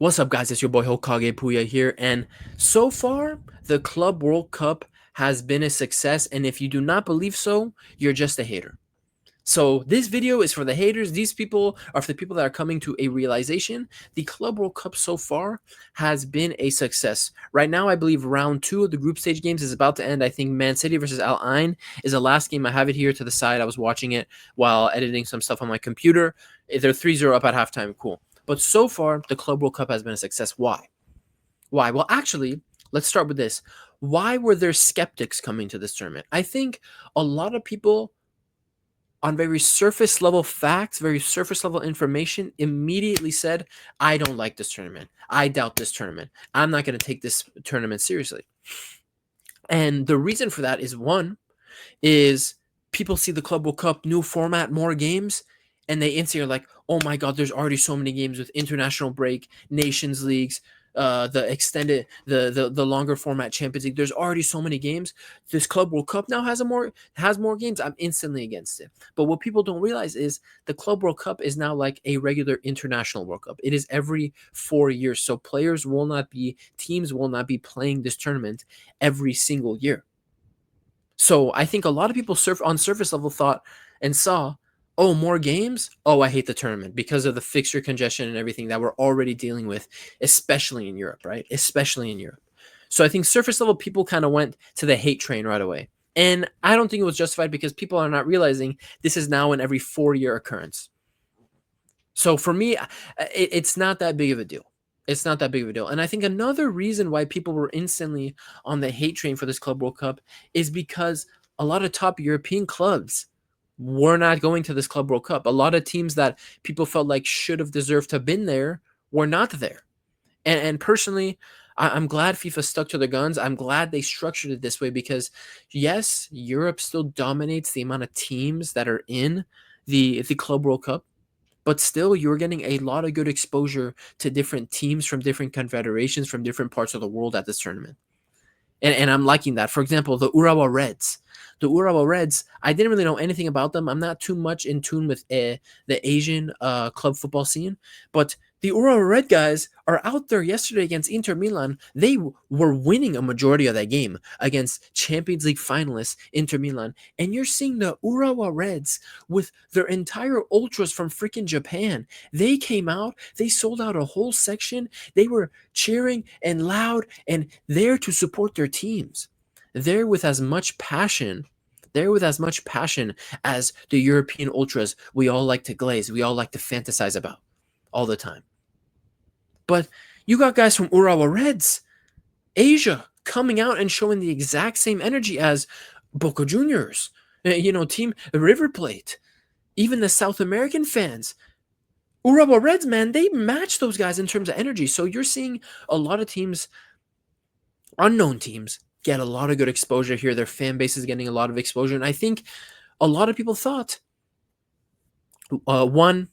What's up, guys? It's your boy Hokage Puya here, and so far, the Club World Cup has been a success, and if you do not believe so, you're just a hater. So this video is for the haters. These people are for the people that are coming to a realization. The Club World Cup so far has been a success. Right now, I believe round 2 of the group stage games is about to end. I think Man City versus Al Ain is the last game. I have it here to the side. I was watching it while editing some stuff on my computer. They're 3-0 up at halftime. Cool. But so far, the Club World Cup has been a success. Why? Why? Well, actually, let's start with this. Why were there skeptics coming to this tournament? I think a lot of people on very surface level facts, very surface level information, immediately said, I don't like this tournament. I doubt this tournament. I'm not going to take this tournament seriously. And the reason for that is one, is people see the Club World Cup, new format, more games, and they instantly are like, oh my God, there's already so many games with international break, nations leagues, the extended, the longer format Champions League. There's already so many games. This Club World Cup now has more games. I'm instantly against it. But what people don't realize is the Club World Cup is now like a regular international World Cup. It is every 4 years. So teams will not be playing this tournament every single year. So I think a lot of people on surface level thought and saw, oh, more games? Oh, I hate the tournament because of the fixture congestion and everything that we're already dealing with, especially in Europe, right? Especially in Europe. So I think surface level people kind of went to the hate train right away. And I don't think it was justified because people are not realizing this is now an every 4-year occurrence. So for me, it's not that big of a deal. It's not that big of a deal. And I think another reason why people were instantly on the hate train for this Club World Cup is because a lot of top European clubs were not going to this Club World Cup. A lot of teams that people felt like should have deserved to have been there were not there. And personally, I'm glad FIFA stuck to their guns. I'm glad they structured it this way because, yes, Europe still dominates the amount of teams that are in the Club World Cup. But still, you're getting a lot of good exposure to different teams from different confederations from different parts of the world at this tournament. And I'm liking that. For example, the Urawa Reds. The Urawa Reds, I didn't really know anything about them. I'm not too much in tune with the Asian club football scene. But the Urawa Red guys are out there yesterday against Inter Milan. They were winning a majority of that game against Champions League finalists Inter Milan. And you're seeing the Urawa Reds with their entire ultras from freaking Japan. They came out. They sold out a whole section. They were cheering and loud and there to support their teams. There with as much passion as the European ultras we all like to glaze, we all like to fantasize about all the time. But you got guys from Urawa Reds, Asia, coming out and showing the exact same energy as Boca Juniors, team riverplate, even the South American fans. Urawa Reds, man, they match those guys in terms of energy. So you're seeing a lot of teams, unknown teams, get a lot of good exposure here. Their fan base is getting a lot of exposure. And I think a lot of people thought, one,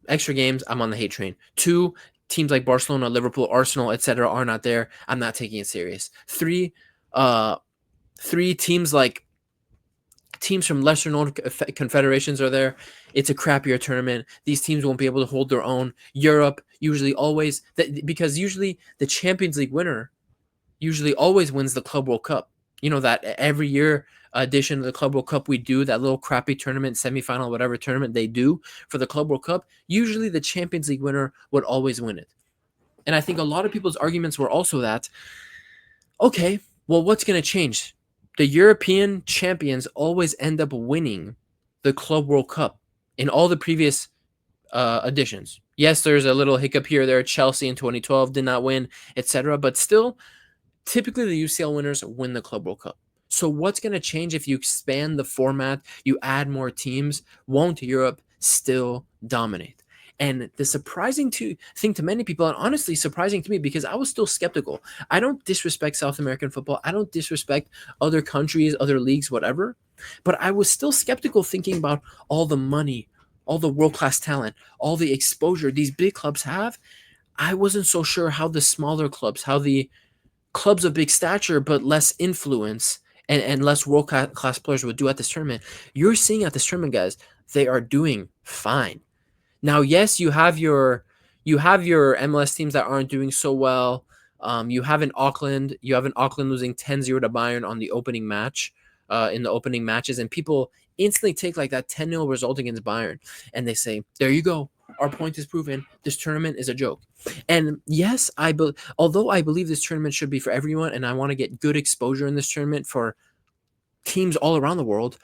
extra games, I'm on the hate train. Two, teams like Barcelona, Liverpool, Arsenal, etc. are not there. I'm not taking it serious. Three, teams from lesser known confederations are there. It's a crappier tournament. These teams won't be able to hold their own. Europe because usually the Champions League winner usually always wins the Club World Cup. You know that every year edition of the Club World Cup we do, that little crappy tournament, semifinal, whatever tournament they do for the Club World Cup, usually the Champions League winner would always win it. And I think a lot of people's arguments were also that, okay, well, what's going to change? The European champions always end up winning the Club World Cup in all the previous editions. Yes, there's a little hiccup here or there. Chelsea in 2012 did not win, etc. But still, typically the UCL winners win the Club World Cup. So what's going to change if you expand the format, you add more teams? Won't Europe still dominate? And the surprising thing to many people, and honestly surprising to me, because I was still skeptical. I don't disrespect South American football. I don't disrespect other countries, other leagues, whatever. But I was still skeptical thinking about all the money, all the world-class talent, all the exposure these big clubs have. I wasn't so sure how the smaller clubs, how the clubs of big stature but less influence and less world-class players would do at this tournament. You're seeing at this tournament, guys, they are doing fine. Now, yes, you have your you have your MLS teams that aren't doing so well. You have an Auckland losing 10-0 to Bayern on the opening match, in the opening matches, and people instantly take like that 10-0 result against Bayern, and they say, "There you go, our point is proven. This tournament is a joke." And yes, although I believe this tournament should be for everyone, and I want to get good exposure in this tournament for teams all around the world,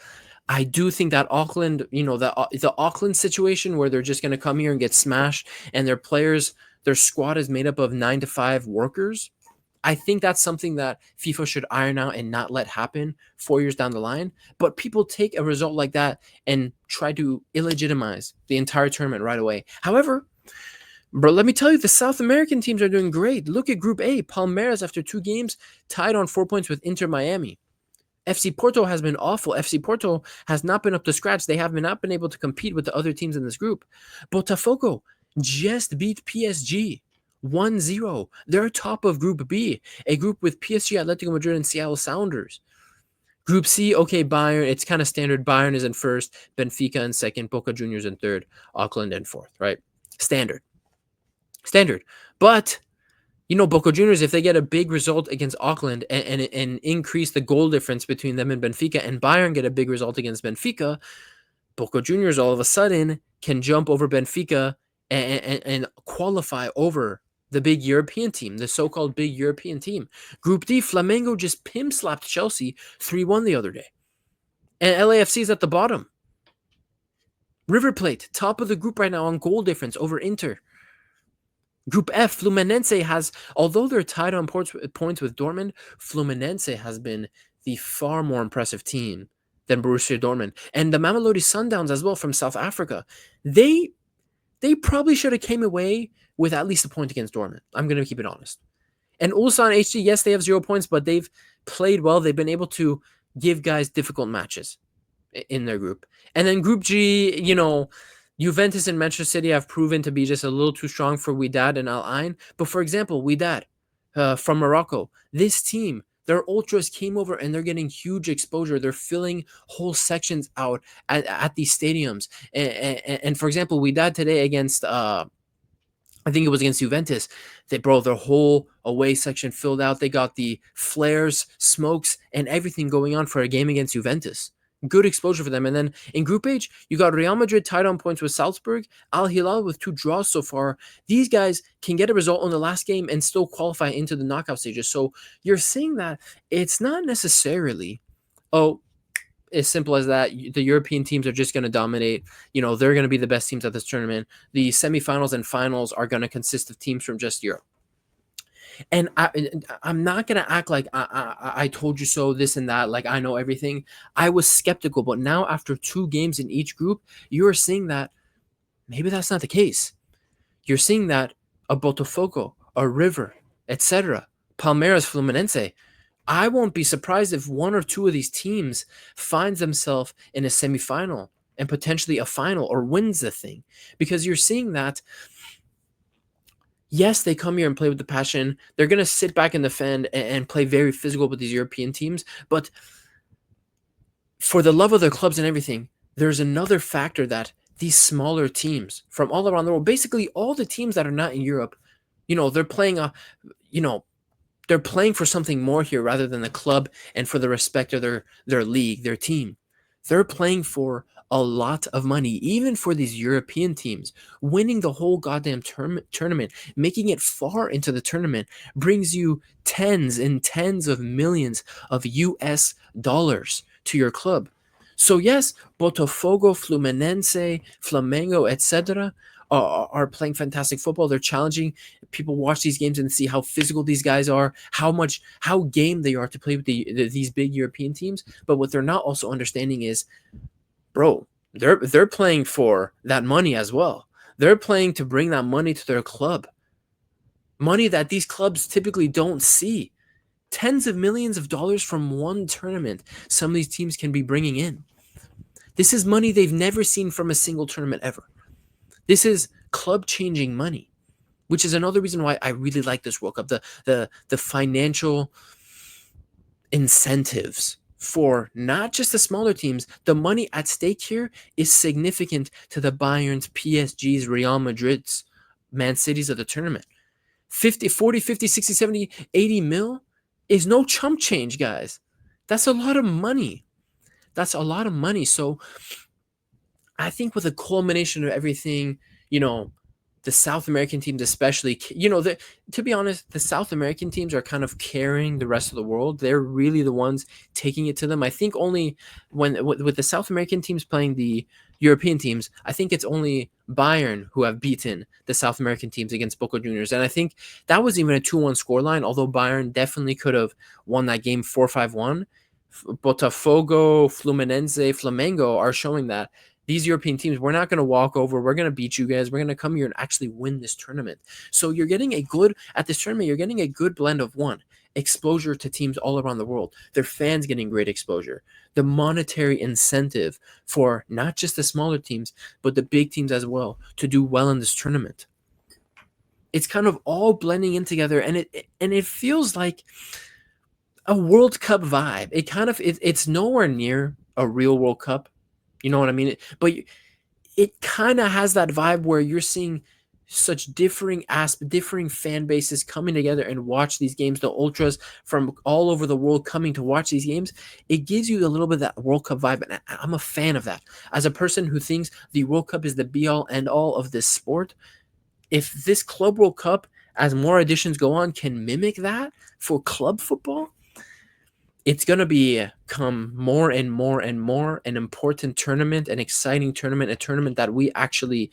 I do think that Auckland, the Auckland situation where they're just going to come here and get smashed, and their squad is made up of 9 to 5 workers. I think that's something that FIFA should iron out and not let happen 4 years down the line. But people take a result like that and try to illegitimize the entire tournament right away. However, bro, let me tell you, the South American teams are doing great. Look at Group A. Palmeiras, after 2 games, tied on 4 points with Inter Miami. FC Porto has been awful. FC Porto has not been up to scratch. They have not been able to compete with the other teams in this group. Botafogo just beat PSG 1-0. They're top of Group B, a group with PSG, Atletico Madrid, and Seattle Sounders. Group C, okay, Bayern, it's kind of standard. Bayern is in first, Benfica in second, Boca Juniors in third, Auckland in fourth, right? Standard. But Boca Juniors, if they get a big result against Auckland and increase the goal difference between them and Benfica, and Bayern get a big result against Benfica, Boca Juniors all of a sudden can jump over Benfica and qualify over the big European team, the so-called big European team. Group D, Flamengo just pimp-slapped Chelsea 3-1 the other day. And LAFC is at the bottom. River Plate, top of the group right now on goal difference over Inter. Group F, Fluminense has, although they're tied on points with Dortmund, Fluminense has been the far more impressive team than Borussia Dortmund. And the Mamelodi Sundowns as well from South Africa, they probably should have came away with at least a point against Dortmund. I'm going to keep it honest. And Ulsan HG, yes, they have 0 points, but they've played well. They've been able to give guys difficult matches in their group. And then Group G, Juventus and Manchester City have proven to be just a little too strong for Wydad and Al Ain. But for example, Wydad from Morocco, this team, their ultras came over and they're getting huge exposure. They're filling whole sections out at these stadiums. And for example, Wydad today against, I think it was against Juventus, their whole away section filled out. They got the flares, smokes, and everything going on for a game against Juventus. Good exposure for them. And then in Group H, you got Real Madrid tied on points with Salzburg, Al Hilal with 2 draws so far. These guys can get a result on the last game and still qualify into the knockout stages. So you're seeing that it's not necessarily, as simple as that. The European teams are just going to dominate. They're going to be the best teams at this tournament. The semifinals and finals are going to consist of teams from just Europe. And I'm not going to act like I told you so, this and that, like I know everything. I was skeptical, but now after 2 games in each group, you're seeing that maybe that's not the case. You're seeing that a Botafogo, a River, etc., Palmeiras, Fluminense, I won't be surprised if 1 or 2 of these teams finds themselves in a semifinal and potentially a final or wins the thing. Because you're seeing that, yes, they come here and play with the passion. They're going to sit back and defend and play very physical with these European teams. But for the love of their clubs and everything, there's another factor that these smaller teams from all around the world, basically all the teams that are not in Europe, they're playing they're playing for something more here rather than the club and for the respect of their league, their team. They're playing for a lot of money, even for these European teams. Winning the whole goddamn tournament, making it far into the tournament, brings you tens and tens of millions of US dollars to your club. So yes, Botafogo, Fluminense, Flamengo, etc. are playing fantastic football. They're challenging. People watch these games and see how physical these guys are, how game they are to play with these big European teams. But what they're not also understanding is, bro, they're playing for that money as well. They're playing to bring that money to their club. Money that these clubs typically don't see. Tens of millions of dollars from one tournament some of these teams can be bringing in. This is money they've never seen from a single tournament ever. This is club-changing money, which is another reason why I really like this World Cup. The financial incentives for not just the smaller teams. The money at stake here is significant to the Bayerns, PSGs, Real Madrids Man Cities of the tournament. 50, 40, 50, 60, 70, 80 mil is no chump change, guys. That's a lot of money. That's a lot of money. So I think with a culmination of everything, you know, the South American teams, especially, to be honest, the South American teams are kind of carrying the rest of the world. They're really the ones taking it to them. I think only when with the South American teams playing the European teams, I think it's only Bayern who have beaten the South American teams against Boca Juniors. And I think that was even a 2-1 scoreline, although Bayern definitely could have won that game 4-5-1. Botafogo, Fluminense, Flamengo are showing that these European teams, we're not going to walk over. We're going to beat you guys. We're going to come here and actually win this tournament. So you're getting at this tournament, you're getting a good blend of one, exposure to teams all around the world. Their fans getting great exposure. The monetary incentive for not just the smaller teams, but the big teams as well to do well in this tournament. It's kind of all blending in together, and it feels like a World Cup vibe. It's nowhere near a real World Cup. You know what I mean? But it kind of has that vibe where you're seeing such differing fan bases coming together and watch these games. The ultras from all over the world coming to watch these games. It gives you a little bit of that World Cup vibe, and I'm a fan of that. As a person who thinks the World Cup is the be-all, end-all of this sport, if this Club World Cup, as more editions go on, can mimic that for club football, it's going to become more and more and more an important tournament, an exciting tournament, a tournament that we actually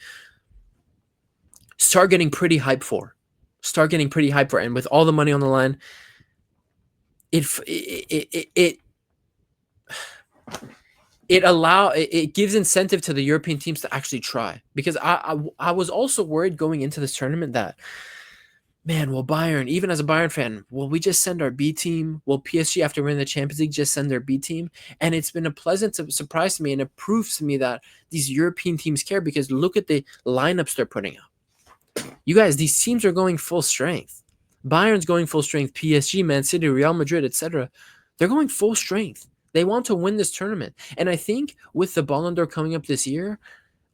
start getting pretty hyped for. And with all the money on the line, it gives incentive to the European teams to actually try. Because I was also worried going into this tournament that, man, will Bayern, even as a Bayern fan, will we just send our B team? Will PSG, after winning the Champions League, just send their B team? And it's been a pleasant surprise to me, and it proves to me that these European teams care, because look at the lineups they're putting out. You guys, these teams are going full strength. Bayern's going full strength. PSG, Man City, Real Madrid, etc. They're going full strength. They want to win this tournament. And I think with the Ballon d'Or coming up this year,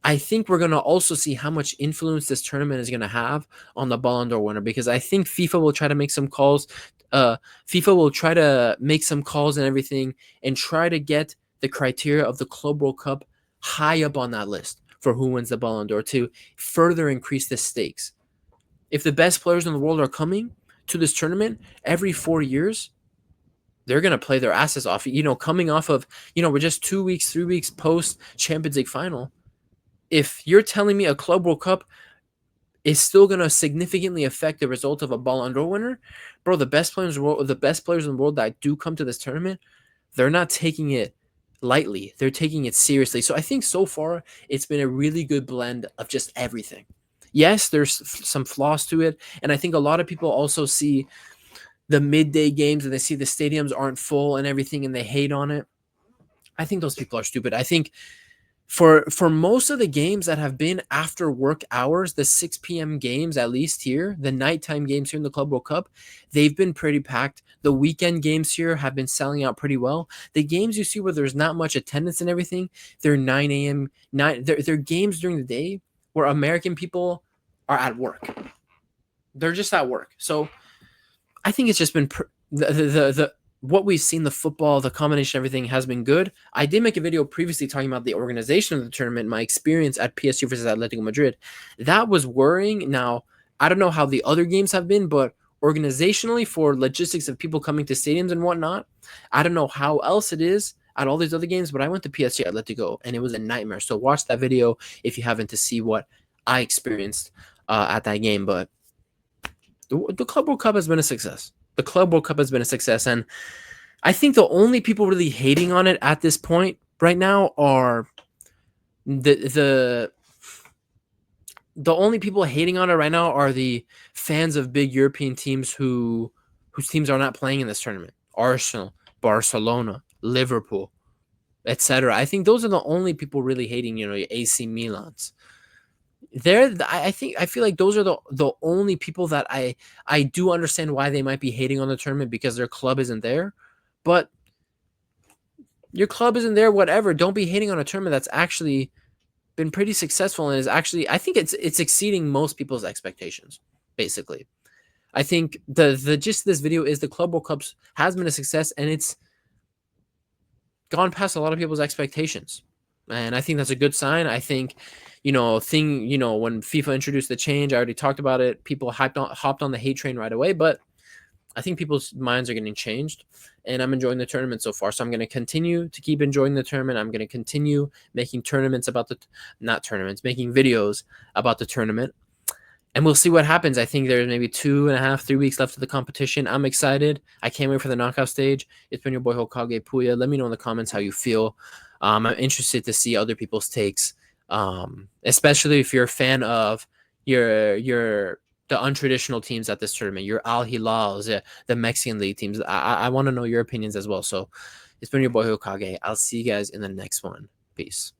I think we're going to also see how much influence this tournament is going to have on the Ballon d'Or winner, because I think FIFA will try to make some calls. FIFA will try to make some calls and everything and try to get the criteria of the Club World Cup high up on that list for who wins the Ballon d'Or to further increase the stakes. If the best players in the world are coming to this tournament every 4 years, they're going to play their asses off. Coming off of, we're just 2 weeks, 3 weeks post Champions League final. If you're telling me a Club World Cup is still going to significantly affect the result of a Ballon d'Or winner, bro, the best players in the world that do come to this tournament, they're not taking it lightly. They're taking it seriously. So I think so far it's been a really good blend of just everything. Yes, there's some flaws to it, and I think a lot of people also see the midday games and they see the stadiums aren't full and everything, and they hate on it. I think those people are stupid. I think for most of the games that have been after work hours, the 6 p.m. games, at least here, the nighttime games here in the Club World Cup, they've been pretty packed. The weekend games here have been selling out pretty well. The games you see where there's not much attendance and everything, they're 9 a.m. They're games during the day where American people are at work. They're just at work. So I think it's just been the what we've seen, the football, the combination, everything has been good. I did make a video previously talking about the organization of the tournament, my experience at PSG versus Atletico Madrid. That was worrying. Now, I don't know how the other games have been, but organizationally, for logistics of people coming to stadiums and whatnot, I don't know how else it is at all these other games, but I went to PSG Atletico, and it was a nightmare. So watch that video if you haven't, to see what I experienced at that game. But the Club World Cup has been a success. The Club World Cup has been a success, and I think the only people really hating on it at this point right now are the only people hating on it right now are the fans of big European teams whose teams are not playing in this tournament. Arsenal, Barcelona, Liverpool, etc. I think those are the only people really hating, your AC Milans. I feel like those are the only people that I do understand why they might be hating on the tournament, because their club isn't there. But your club isn't there, whatever. Don't be hating on a tournament that's actually been pretty successful and is actually, I think it's exceeding most people's expectations. Basically, I think the gist of this video is the Club World Cups has been a success and it's gone past a lot of people's expectations. And I think that's a good sign. I think, when FIFA introduced the change, I already talked about it. People hopped on the hate train right away, but I think people's minds are getting changed, and I'm enjoying the tournament so far. So I'm going to continue to keep enjoying the tournament. I'm going to continue making making videos about the tournament, and we'll see what happens. I think there's maybe 2.5, 3 weeks left of the competition. I'm excited. I can't wait for the knockout stage. It's been your boy Hokage Puya. Let me know in the comments how you feel. I'm interested to see other people's takes, especially if you're a fan of the untraditional teams at this tournament, your Al Hilals, the Mexican League teams. I want to know your opinions as well. So it's been your boy Hokage. I'll see you guys in the next one. Peace.